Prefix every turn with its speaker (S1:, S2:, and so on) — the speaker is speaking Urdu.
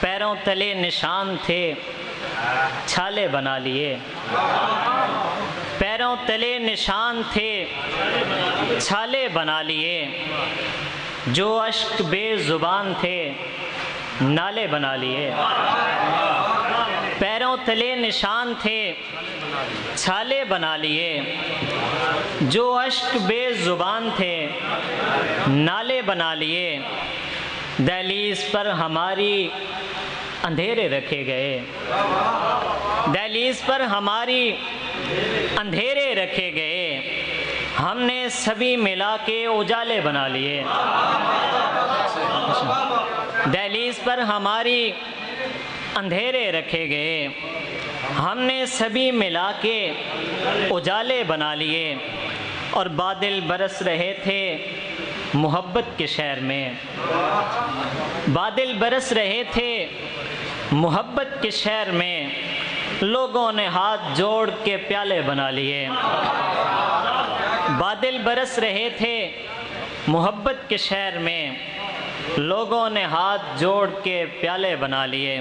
S1: پیروں تلے نشان تھے چھالے بنا لیے، پیروں تلے نشان تھے چھالے بنا لیے، جو اشک بے زبان تھے نالے بنا لیے، پیروں تلے نشان تھے چھالے بنا لیے، جو اشک بے زبان تھے نالے بنا لیے، دہلیز پر ہماری اندھیرے رکھے گئے، دہلیز پر ہماری اندھیرے رکھے گئے، ہم نے سبھی ملا کے اجالے بنا لیے، دہلیز پر ہماری اندھیرے رکھے گئے، ہم نے سبھی ملا کے اجالے بنا لیے، اور بادل برس رہے تھے محبت کے شہر میں، بادل برس رہے تھے محبت کے شہر میں، لوگوں نے ہاتھ جوڑ کے پیالے بنا لیے، بادل برس رہے تھے محبت کے شہر میں، لوگوں نے ہاتھ جوڑ کے پیالے بنا لیے۔